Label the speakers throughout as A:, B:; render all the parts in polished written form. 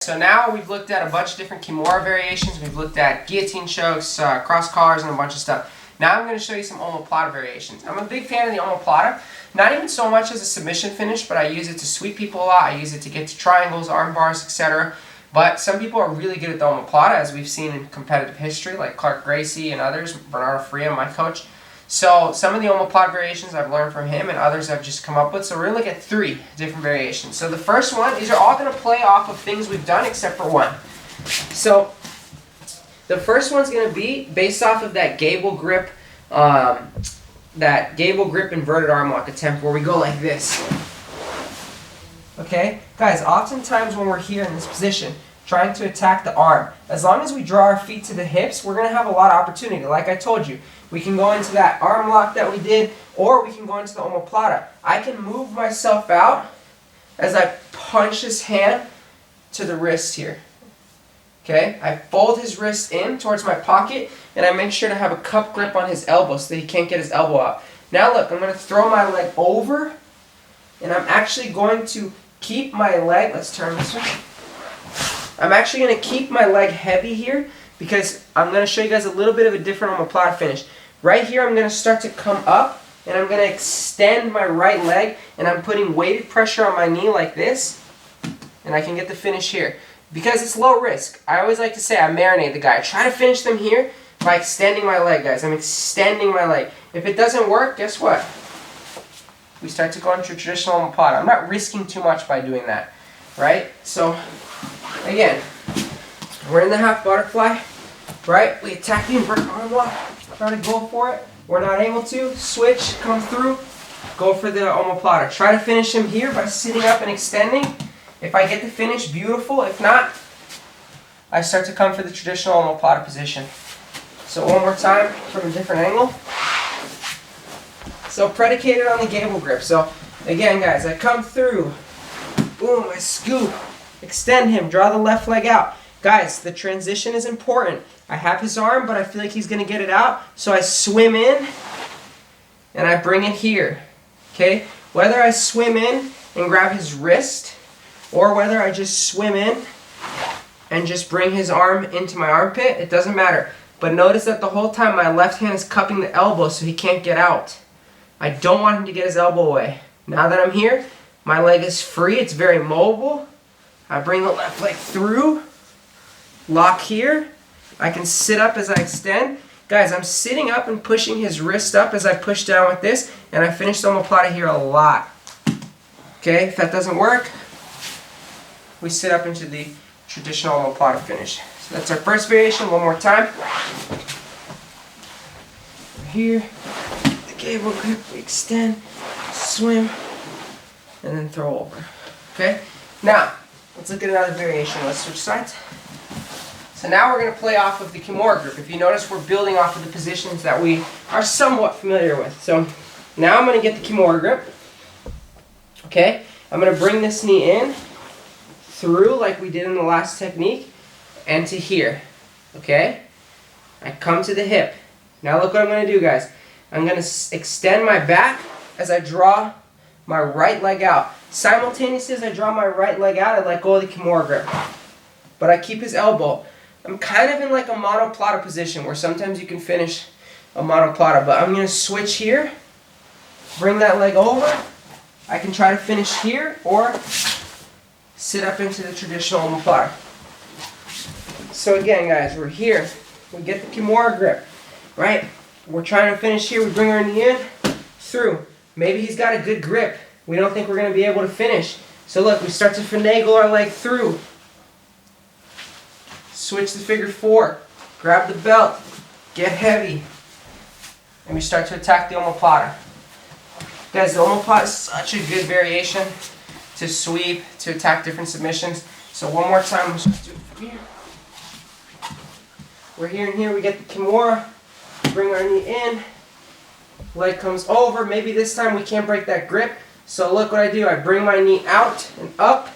A: So now we've looked at a bunch of different Kimura variations. We've looked at guillotine chokes, cross collars, and a bunch of stuff. Now I'm going to show you some Omoplata variations. I'm a big fan of the Omoplata. Not even so much as a submission finish, but I use it to sweep people a lot. I use it to get to triangles, arm bars, etc. But some people are really good at the Omoplata, as we've seen in competitive history, like Clark Gracie and others, Bernardo Fria, my coach. So some of the Omoplata variations I've learned from him and others I've just come up with. So we're going to look at 3 different variations. So the first one, these are all going to play off of things we've done except for one. So the first one's going to be based off of that Gable grip, inverted arm lock attempt where we go like this. Okay? Guys, oftentimes when we're here in this position, trying to attack the arm, as long as we draw our feet to the hips, we're going to have a lot of opportunity. Like I told you, we can go into that arm lock that we did, or we can go into the Omoplata. I can move myself out as I punch his hand to the wrist here. Okay? I fold his wrist in towards my pocket, and I make sure to have a cup grip on his elbow so that he can't get his elbow out. Now look, I'm going to throw my leg over, and I'm actually going to keep my leg, let's turn this way. I'm actually going to keep my leg heavy here because I'm going to show you guys a little bit of a different Omoplata finish. Right here I'm going to start to come up and I'm going to extend my right leg and I'm putting weighted pressure on my knee like this and I can get the finish here. Because it's low risk, I always like to say I marinate the guy. I try to finish them here by extending my leg, guys. I'm extending my leg. If it doesn't work, guess what? We start to go into traditional Omoplata. I'm not risking too much by doing that, right? So again, we're in the half butterfly, right? We attack the inverted arm lock, try to go for it. We're not able to. Switch, come through, go for the Omoplata. Try to finish him here by sitting up and extending. If I get the finish, beautiful. If not, I start to come for the traditional Omoplata position. So one more time from a different angle. So predicated on the Gable grip. So again, guys, I come through, boom, I scoop. Extend him, draw the left leg out. Guys, the transition is important. I have his arm, but I feel like he's going to get it out. So I swim in, and I bring it here. Okay? Whether I swim in and grab his wrist, or whether I just swim in and just bring his arm into my armpit, it doesn't matter. But notice that the whole time my left hand is cupping the elbow so he can't get out. I don't want him to get his elbow away. Now that I'm here, my leg is free. It's very mobile. I bring the left leg through, lock here. I can sit up as I extend. Guys, I'm sitting up and pushing his wrist up as I push down with this, and I finish the Omoplata here a lot. Okay, if that doesn't work, we sit up into the traditional Omoplata finish. So that's our first variation. One more time. We're here, the Gable grip, we extend, swim, and then throw over. Okay, now, let's look at another variation. Let's switch sides. So now we're going to play off of the Kimura grip. If you notice, we're building off of the positions that we are somewhat familiar with. So now I'm going to get the Kimura grip. Okay, I'm going to bring this knee in, through like we did in the last technique, and to here. Okay, I come to the hip. Now look what I'm going to do, guys. I'm going to extend my back as I draw my right leg out. Simultaneously as I draw my right leg out, I let go of the Kimura grip. But I keep his elbow. I'm kind of in like a monoplata position where sometimes you can finish a monoplata. But I'm going to switch here, bring that leg over. I can try to finish here or sit up into the traditional Omoplata. So again, guys, we're here. We get the Kimura grip, right? We're trying to finish here. We bring our knee in, through. Maybe he's got a good grip. We don't think we're going to be able to finish. So look, we start to finagle our leg through. Switch the figure 4. Grab the belt. Get heavy. And we start to attack the Omoplata. Guys, the Omoplata is such a good variation to sweep, to attack different submissions. So one more time, let's just do it from here. We're here and here. We get the Kimura. Bring our knee in. Leg comes over. Maybe this time we can't break that grip. So look what I do. I bring my knee out and up.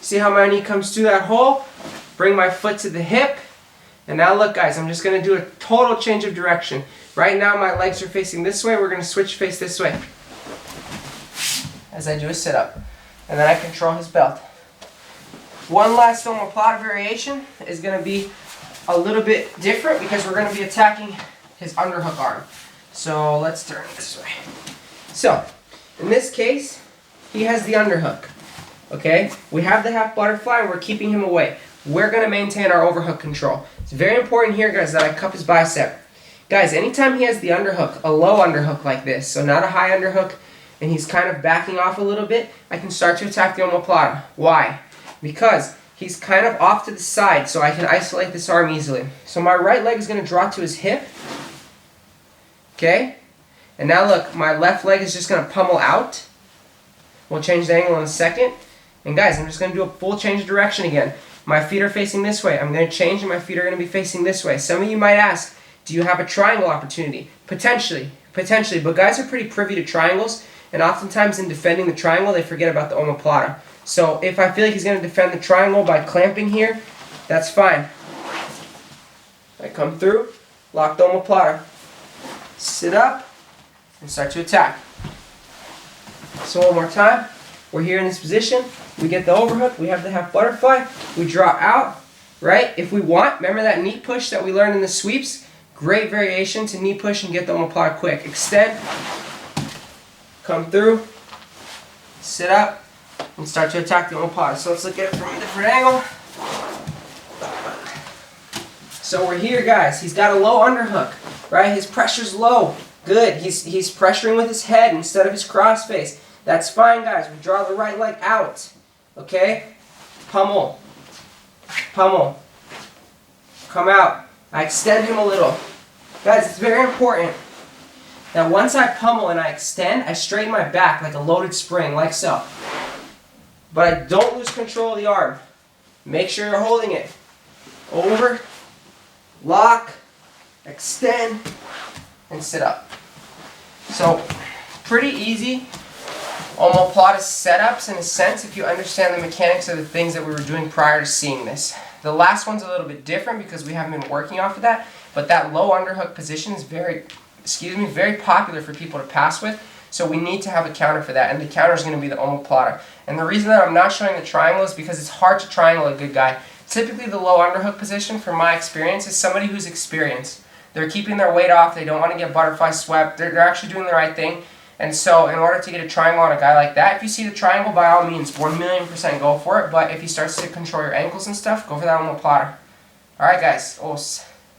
A: See how my knee comes through that hole? Bring my foot to the hip. And now look, guys, I'm just going to do a total change of direction. Right now my legs are facing this way. We're going to switch face this way as I do a sit-up. And then I control his belt. One last omoplata variation is going to be a little bit different because we're going to be attacking his underhook arm. So let's turn it this way. So, in this case, he has the underhook. Okay? We have the half butterfly and we're keeping him away. We're going to maintain our overhook control. It's very important here, guys, that I cup his bicep. Guys, anytime he has the underhook, a low underhook like this, so not a high underhook, and he's kind of backing off a little bit, I can start to attack the omoplata. Why? Because he's kind of off to the side, so I can isolate this arm easily. So my right leg is going to draw to his hip. Okay? And now look, my left leg is just going to pummel out. We'll change the angle in a second. And guys, I'm just going to do a full change of direction again. My feet are facing this way. I'm going to change and my feet are going to be facing this way. Some of you might ask, do you have a triangle opportunity? Potentially. Potentially. But guys are pretty privy to triangles. And oftentimes in defending the triangle, they forget about the omoplata. So if I feel like he's going to defend the triangle by clamping here, that's fine. I come through, lock the omoplata. Sit up, and start to attack. So one more time. We're here in this position. We get the overhook. We have the half butterfly. We draw out, right? If we want, remember that knee push that we learned in the sweeps? Great variation to knee push and get the omoplata quick. Extend, come through, sit up, and start to attack the omoplata. So let's look at it from a different angle. So we're here, guys. He's got a low underhook, right? His pressure's low. Good. He's pressuring with his head instead of his cross face. That's fine, guys. We draw the right leg out. Okay? Pummel. Pummel. Come out. I extend him a little. Guys, it's very important that once I pummel and I extend, I straighten my back like a loaded spring, like so. But I don't lose control of the arm. Make sure you're holding it. Over, lock, extend, and sit up. So, pretty easy omoplata setups in a sense if you understand the mechanics of the things that we were doing prior to seeing this. The last one's a little bit different because we haven't been working off of that, but that low underhook position is very popular for people to pass with, so we need to have a counter for that, and the counter is going to be the omoplata. And the reason that I'm not showing the triangle is because it's hard to triangle a good guy. Typically the low underhook position, from my experience, is somebody who's experienced. They're keeping their weight off, they don't want to get butterfly swept, they're actually doing the right thing. And so in order to get a triangle on a guy like that, if you see the triangle, by all means, 1,000,000% go for it. But if he starts to control your ankles and stuff, go for that omoplata. Alright guys, os.